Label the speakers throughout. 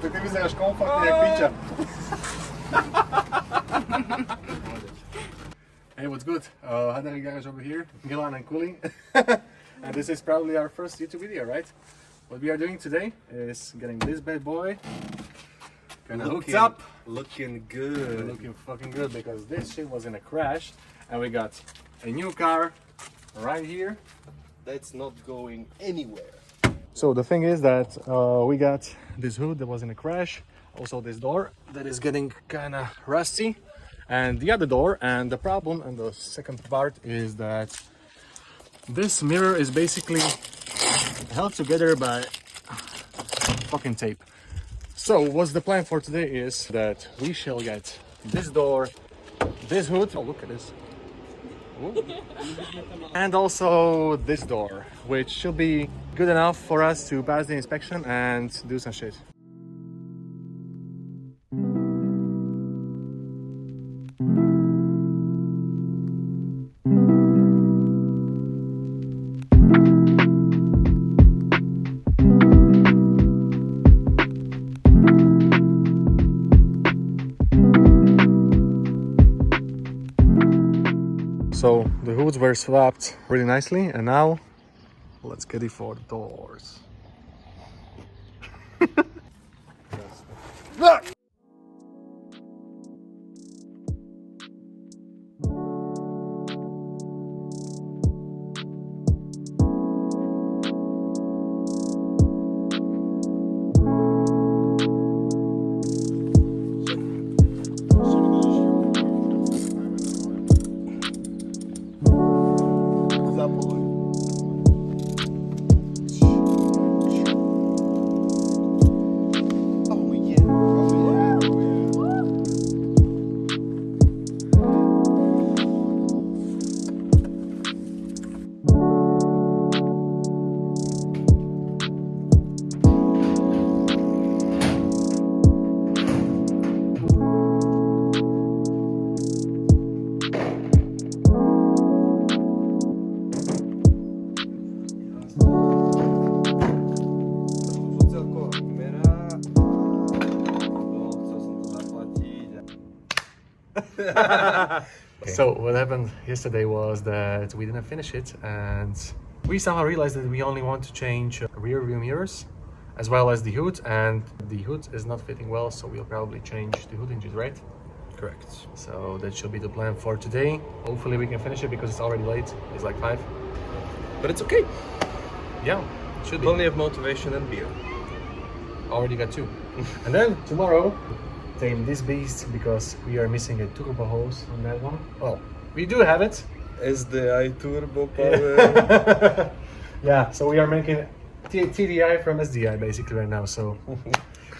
Speaker 1: Tak ty vyzeráš komfortne jak piča. Hey, what's good? Hadari garage over here, Milan and Kuli. And this is probably our first YouTube video, right? What we are doing today is getting this bad boy kind of hooked up.
Speaker 2: Looking good.
Speaker 1: Looking fucking good because this shit was in a crash and we got a new car right here.
Speaker 2: That's not going anywhere.
Speaker 1: So the thing is that we got this hood that was in a crash, also this door that is getting kind of rusty, and the other door. And the problem and the second part is that this mirror is basically held together by fucking tape. So what's the plan for today is that we shall get this door, this hood, oh look at this, and also this door, which should be good enough for us to pass the inspection and do some shit. So the hoods were swapped really nicely, and now let's get it for the doors. So what happened yesterday was that we didn't finish it, and we somehow realized that we only want to change rear view mirrors as well as the hood, and the hood is not fitting well, so we'll probably change the hood hinges, right?
Speaker 2: Correct.
Speaker 1: So that should be the plan for today. Hopefully we can finish it because it's already late. It's like 5.
Speaker 2: But it's okay.
Speaker 1: Yeah, it should be.
Speaker 2: Plenty of motivation and beer.
Speaker 1: Already got 2. And then tomorrow tame this beast because we are missing a turbo hose on that one. Well, we do have it.
Speaker 2: SDI turbo power.
Speaker 1: Yeah, so we are making TDI from SDI basically right now. So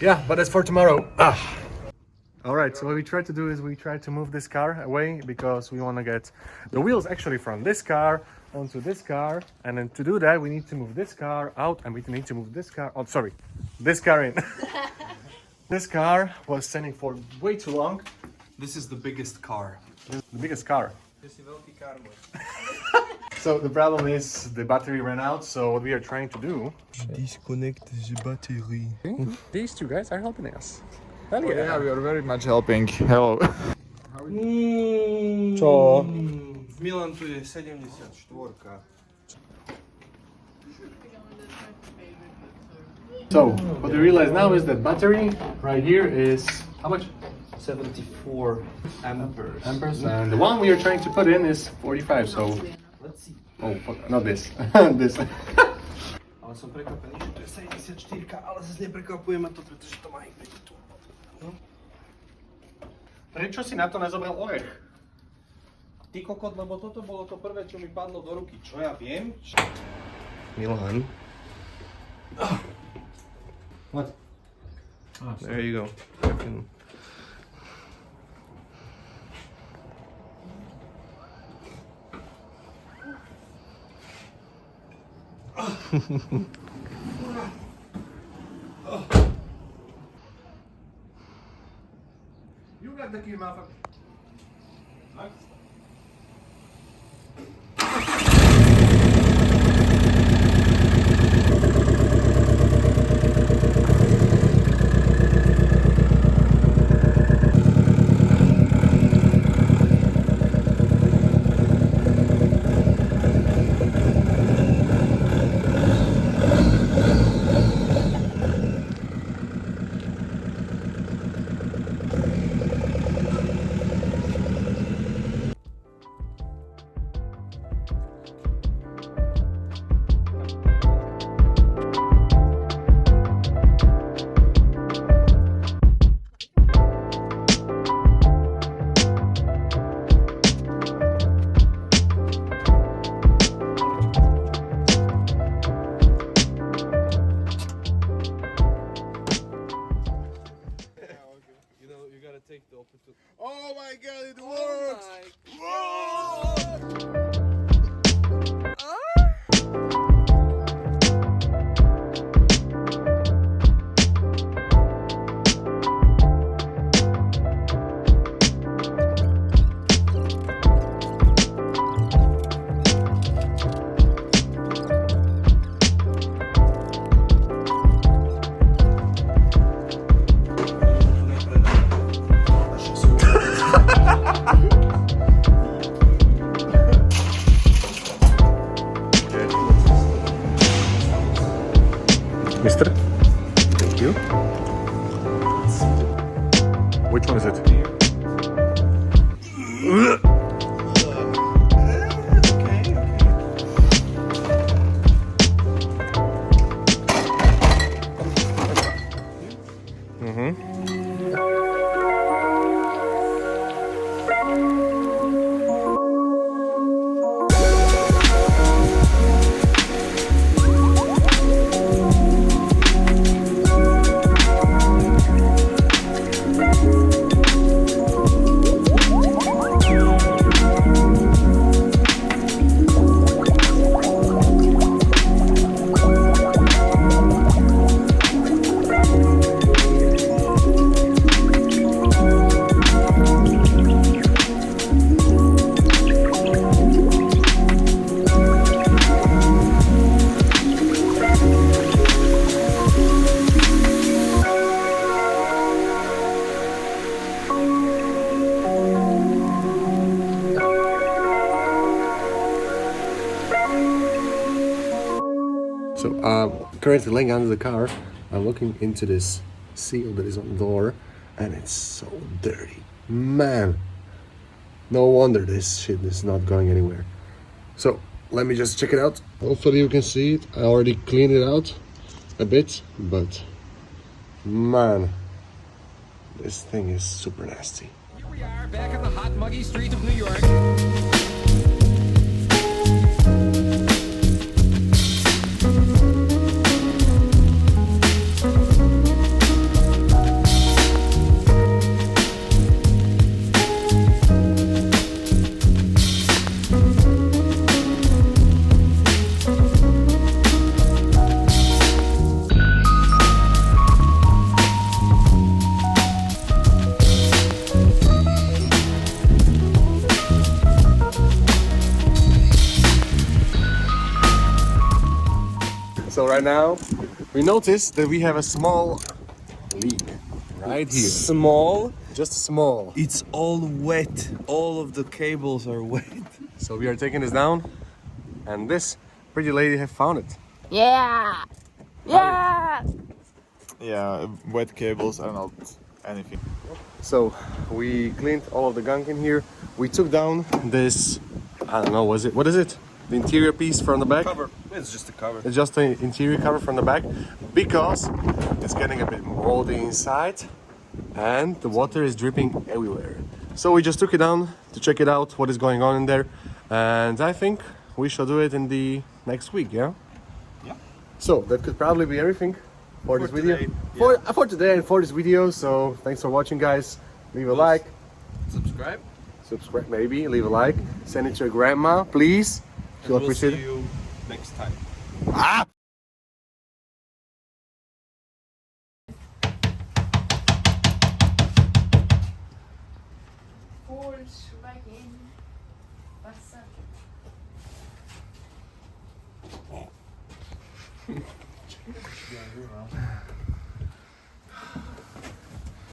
Speaker 1: yeah, but that's for tomorrow. All right, so what we try to do is we try to move this car away because we want to get the wheels actually from this car onto this car, and then to do that we need to move this car out, and we need to move this car, oh sorry, this car in. This car was standing for way too long.
Speaker 2: This is the biggest car.
Speaker 1: The biggest car. So the problem is the battery ran out, so what we are trying to do...
Speaker 2: Disconnect the battery.
Speaker 1: These two guys are helping us. Hell
Speaker 3: yeah. Yeah, we are very much helping. Hello.
Speaker 2: Čo? Milan, tu je 74.
Speaker 1: So, what we realize now is that battery right here is how much?
Speaker 2: 74 amperes.
Speaker 1: And the one we are trying to put in is 45, so...
Speaker 2: Let's see.
Speaker 1: Oh, fuck, not this. This.
Speaker 2: Ale som prekvapený, že to je 74, ale zase neprekvapuje ma to, pretože to má iba tu.
Speaker 1: Prečo si na to nezobral orech?
Speaker 2: Ty kokot, lebo toto bolo to prvé, čo mi padlo do ruky. Čo ja viem?
Speaker 1: Milan. What?
Speaker 2: There you go.
Speaker 1: You got the key, motherfucker.
Speaker 2: opet tu.
Speaker 3: Oh my god, it
Speaker 2: Oh
Speaker 3: works!
Speaker 2: my
Speaker 3: Whoa!
Speaker 1: Mister? Thank you. Which one is it? So currently laying under the car, I'm looking into this seal that is on the door, and it's so dirty. Man, no wonder this shit is not going anywhere. So let me just check it out. Hopefully you can see it. I already cleaned it out a bit, but man, this thing is super nasty.
Speaker 4: Here we are, back on the hot, muggy streets of New York.
Speaker 1: So right now, we noticed that we have a small leak right here.
Speaker 2: Small.
Speaker 1: Just small.
Speaker 2: It's all wet. All of the cables are wet.
Speaker 1: So we are taking this down, and this pretty lady have found it.
Speaker 5: Yeah! Yeah!
Speaker 3: Yeah, wet cables are not anything.
Speaker 1: So we cleaned all of the gunk in here. We took down this, I don't know, what is it? The interior piece from the back?
Speaker 2: Cover. It's just a cover.
Speaker 1: It's just an interior cover from the back because it's getting a bit moldy inside and the water is dripping everywhere. So we just took it down to check it out, what is going on in there, and I think we shall do it in the next week, yeah?
Speaker 2: Yeah.
Speaker 1: So that could probably be everything for this video.
Speaker 2: today,
Speaker 1: For today and for this video. So thanks for watching, guys. Leave a like,
Speaker 2: Subscribe.
Speaker 1: maybe, leave a like, send it to your grandma, please. She'll
Speaker 2: We'll
Speaker 1: appreciate
Speaker 2: see
Speaker 1: it.
Speaker 2: you next time.
Speaker 5: Volkswagen. Wasser.